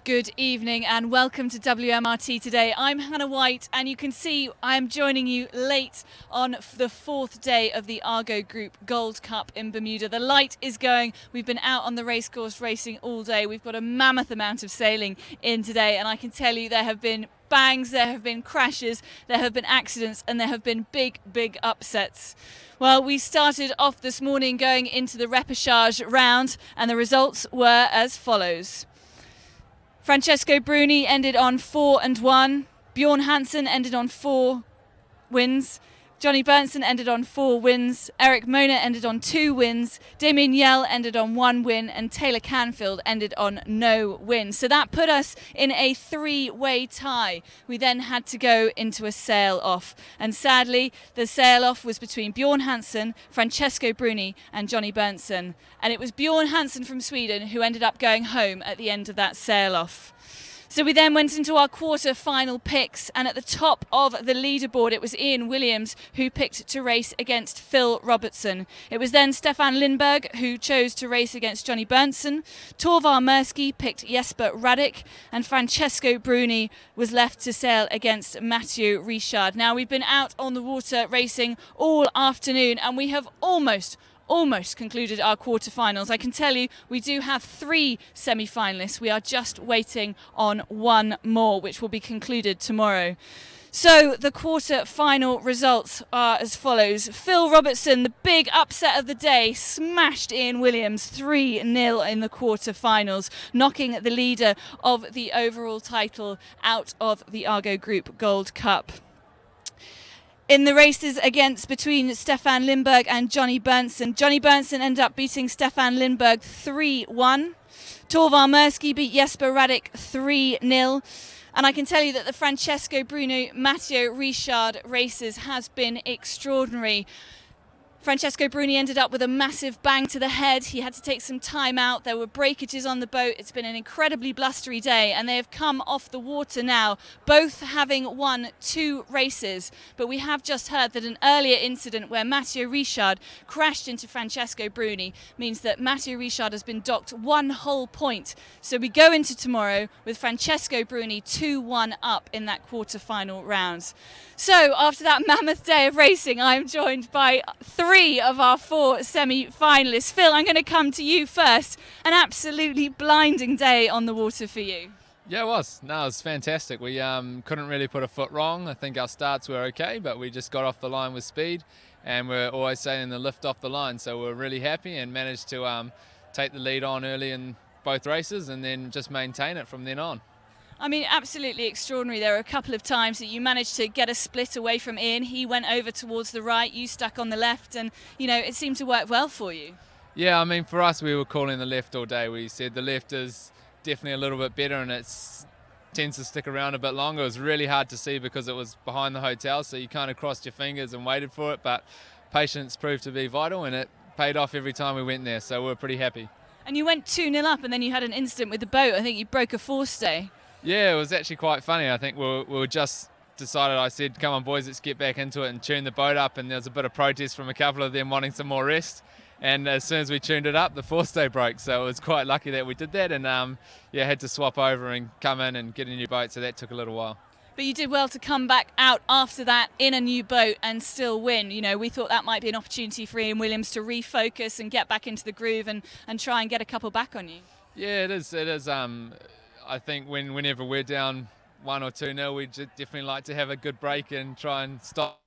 Good evening and welcome to WMRT today. I'm Hannah White and you can see I'm joining you late on the fourth day of the Argo Group Gold Cup in Bermuda. The light is going. We've been out on the racecourse racing all day. We've got a mammoth amount of sailing in today and I can tell you there have been bangs, there have been crashes, there have been accidents and there have been big upsets. Well, we started off this morning going into the repechage round and the results were as follows. Francesco Bruni ended on 4 and 1. Bjorn Hansen ended on 4 wins. Johnie Berntsson ended on 4 wins. Eric Mona ended on 2 wins. Damien Yell ended on 1 win. And Taylor Canfield ended on no win. So that put us in a 3-way tie. We then had to go into a sail-off. And sadly, the sail-off was between Bjorn Hansen, Francesco Bruni and Johnie Berntsson. And it was Bjorn Hansen from Sweden who ended up going home at the end of that sail-off. So we then went into our quarter-final picks, and at the top of the leaderboard it was Ian Williams who picked to race against Phil Robertson. It was then Stefan Lindberg who chose to race against Johnie Berntsson. Torvar Mirsky picked Jesper Radic, and Francesco Bruni was left to sail against Mathieu Richard. Now we've been out on the water racing all afternoon and we have almost concluded our quarterfinals. I can tell you we do have 3 semi-finalists. We are just waiting on 1 more, which will be concluded tomorrow. So the quarter-final results are as follows. Phil Robertson, the big upset of the day, smashed Ian Williams 3-0 in the quarter-finals, knocking the leader of the overall title out of the Argo Group Gold Cup. In the races between Stefan Lindberg and Johnie Berntsson, Johnie Berntsson ended up beating Stefan Lindberg 3-1. Torvar Mirsky beat Jesper Radic 3-0. And I can tell you that the Francesco Bruni Mathieu Richard races has been extraordinary. Francesco Bruni ended up with a massive bang to the head. He had to take some time out. There were breakages on the boat. It's been an incredibly blustery day and they have come off the water now, both having won 2 races. But we have just heard that an earlier incident where Mathieu Richard crashed into Francesco Bruni means that Mathieu Richard has been docked 1 whole point. So we go into tomorrow with Francesco Bruni 2-1 up in that quarter-final round. So after that mammoth day of racing, I'm joined by 3 of our 4 semi-finalists. Phil, I'm going to come to you first. An absolutely blinding day on the water for you. Yeah, it was. No, it was fantastic. We couldn't really put a foot wrong. I think our starts were okay, but we just got off the line with speed and we're always saying the lift off the line. So we're really happy and managed to take the lead on early in both races and then just maintain it from then on. I mean, absolutely extraordinary. There were a couple of times that you managed to get a split away from Ian. He went over towards the right, you stuck on the left, and, you know, it seemed to work well for you. Yeah, I mean, for us, we were calling the left all day. We said the left is definitely a little bit better and it tends to stick around a bit longer. It was really hard to see because it was behind the hotel, so you kind of crossed your fingers and waited for it, but patience proved to be vital and it paid off every time we went there, so we're pretty happy. And you went 2-0 up and then you had an incident with the boat. I think you broke a forestay. Yeah, it was actually quite funny. I think we were just decided, I said, come on boys, let's get back into it and tune the boat up, and there was a bit of protest from a couple of them wanting some more rest, and as soon as we tuned it up, the forestay broke, so it was quite lucky that we did that, and yeah, had to swap over and come in and get a new boat, so that took a little while. But you did well to come back out after that in a new boat and still win. You know, we thought that might be an opportunity for Ian Williams to refocus and get back into the groove and try and get a couple back on you. Yeah, it is. I think whenever we're down 1 or 2-0, we definitely like to have a good break and try and stop.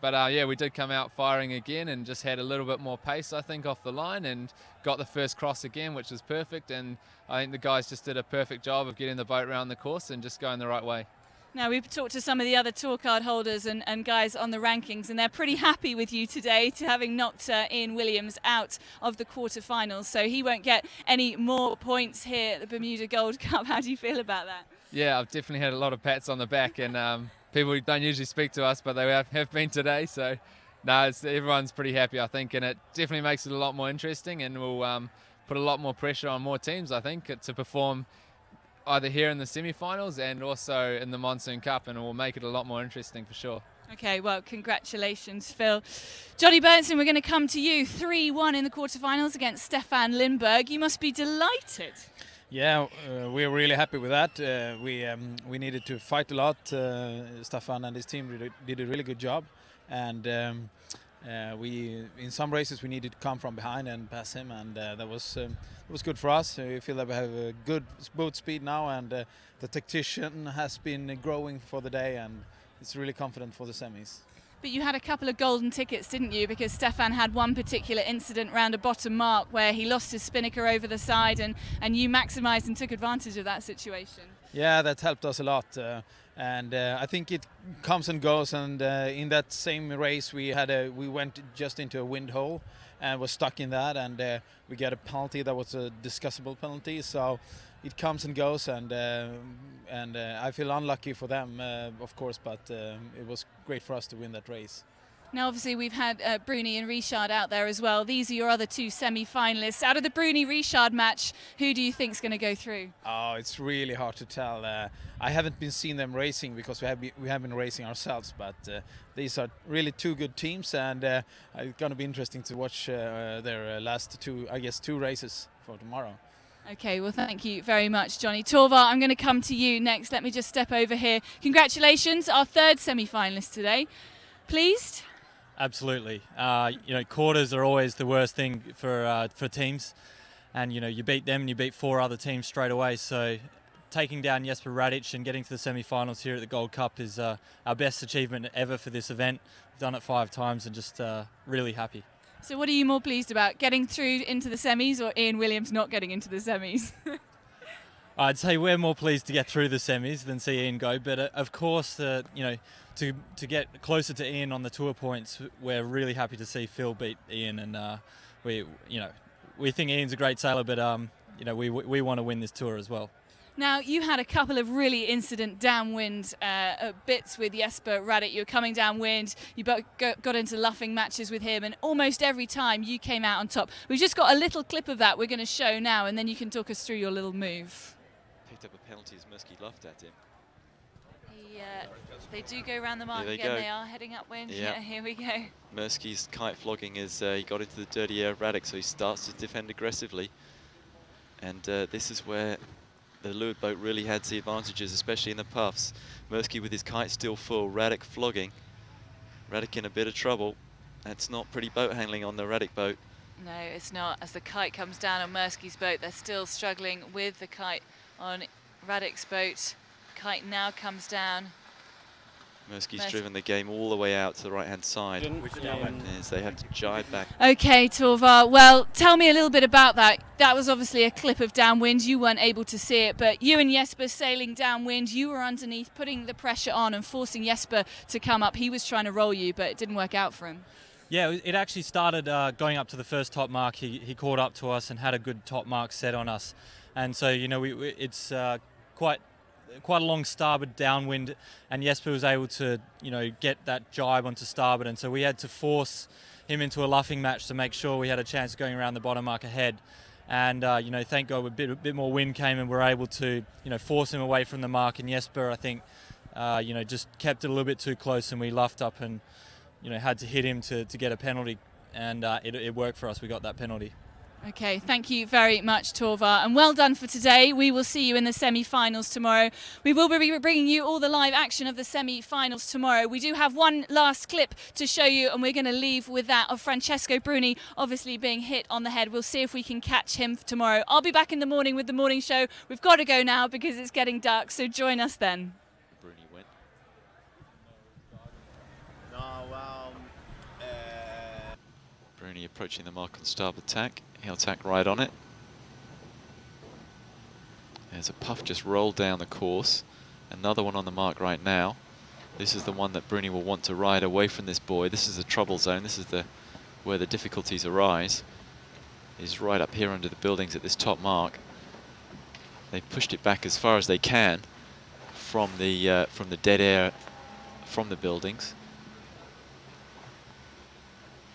But yeah, we did come out firing again and just had a little bit more pace, I think, off the line and got the first cross again, which was perfect. And I think the guys just did a perfect job of getting the boat around the course and just going the right way. Now, we've talked to some of the other tour card holders and guys on the rankings, and they're pretty happy with you today to having knocked Ian Williams out of the quarterfinals. So he won't get any more points here at the Bermuda Gold Cup. How do you feel about that? Yeah, I've definitely had a lot of pats on the back, and people don't usually speak to us, but they have been today. So no, everyone's pretty happy, I think, and it definitely makes it a lot more interesting, and will put a lot more pressure on more teams, I think, to perform either here in the semi-finals and also in the Monsoon Cup, and it will make it a lot more interesting for sure. Okay, well, congratulations, Phil. Johnie Berntsson, we're going to come to you. 3-1 in the quarterfinals against Stefan Lindberg. You must be delighted. Yeah, we're really happy with that. We needed to fight a lot. Staffan and his team did a really good job, and we in some races we needed to come from behind and pass him, and that was good for us. We feel that we have a good boat speed now, and the tactician has been growing for the day, and it's really confident for the semis. But you had a couple of golden tickets, didn't you? Because Stefan had one particular incident round a bottom mark where he lost his spinnaker over the side, and you maximised and took advantage of that situation. Yeah, that helped us a lot, and I think it comes and goes. And in that same race, we went just into a wind hole and was stuck in that, and we got a penalty that was a discussable penalty. So it comes and goes, and I feel unlucky for them, of course, but it was great for us to win that race. Now, obviously, we've had Bruni and Richard out there as well. These are your other two semi-finalists. Out of the Bruni-Richard match, who do you think is going to go through? Oh, it's really hard to tell. I haven't been seeing them racing because we have been racing ourselves, but these are really two good teams, and it's going to be interesting to watch their last two races for tomorrow. Okay, well, thank you very much, Johnny. Torvar, I'm going to come to you next. Let me just step over here. Congratulations, our third semi-finalist today. Pleased? Absolutely. Quarters are always the worst thing for teams, and you beat them and you beat 4 other teams straight away. So taking down Jesper Radic and getting to the semi-finals here at the Gold Cup is our best achievement ever for this event. We've done it 5 times and just really happy. So what are you more pleased about, getting through into the semis or Ian Williams not getting into the semis? I'd say we're more pleased to get through the semis than see Ian go, but of course, to get closer to Ian on the tour points, we're really happy to see Phil beat Ian, and we think Ian's a great sailor, but we want to win this tour as well. Now, you had a couple of really incident downwind bits with Jesper Radic. You were coming downwind, you both got into luffing matches with him, and almost every time you came out on top. We've just got a little clip of that we're going to show now, and then you can talk us through your little move. Picked up a penalty as Mirsky luffed at him. They do go around the mark again. They are heading upwind. Yeah, here we go. Mirsky's kite flogging as he got into the dirty air of Radic, so he starts to defend aggressively. And this is where the leeward boat really had the advantages, especially in the puffs. Mirsky with his kite still full, Radic flogging. Radic in a bit of trouble. That's not pretty boat handling on the Radic boat. No, it's not. As the kite comes down on Mirsky's boat, they're still struggling with the kite on Radic's boat. Kite now comes down. Mirsky's driven the game all the way out to the right-hand side. As they have to jibe back. Okay, Torvar, well, tell me a little bit about that. That was obviously a clip of downwind. You weren't able to see it, but you and Jesper sailing downwind, you were underneath, putting the pressure on and forcing Jesper to come up. He was trying to roll you, but it didn't work out for him. Yeah, it actually started going up to the first top mark. He caught up to us and had a good top mark set on us. And so, it's quite a long starboard downwind, and Jesper was able to, get that jibe onto starboard, and so we had to force him into a luffing match to make sure we had a chance of going around the bottom mark ahead. And thank God a bit more wind came, and we're able to, force him away from the mark. And Jesper, I think, just kept it a little bit too close, and we luffed up and, had to hit him to get a penalty, and it worked for us. We got that penalty. Okay, thank you very much, Torvar, and well done for today. We will see you in the semi-finals tomorrow. We will be bringing you all the live action of the semi-finals tomorrow. We do have one last clip to show you, and we're going to leave with that of Francesco Bruni obviously being hit on the head. We'll see if we can catch him tomorrow. I'll be back in the morning with the morning show. We've got to go now because it's getting dark, so join us then. Bruni went. Bruni approaching the mark on starboard tack. He'll tack right on it. There's a puff just rolled down the course. Another one on the mark right now. This is the one that Bruni will want to ride away from this buoy. This is the trouble zone. This is where the difficulties arise. Is right up here under the buildings at this top mark. They've pushed it back as far as they can from the dead air from the buildings.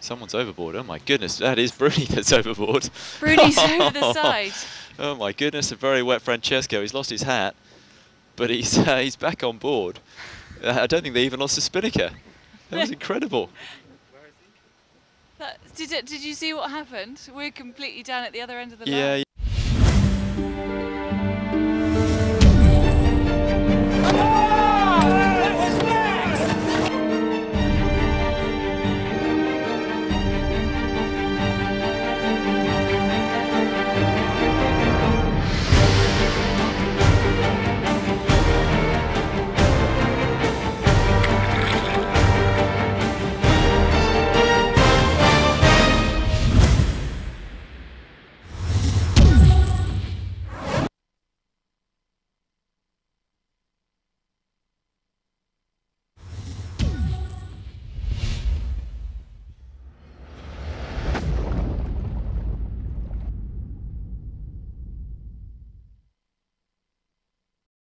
Someone's overboard. Oh my goodness, that is Bruni that's overboard. Bruni's over the side. Oh my goodness, a very wet Francesco. He's lost his hat, but he's back on board. I don't think they even lost a spinnaker. That was incredible. Did you see what happened? We're completely down at the other end of the line. Yeah.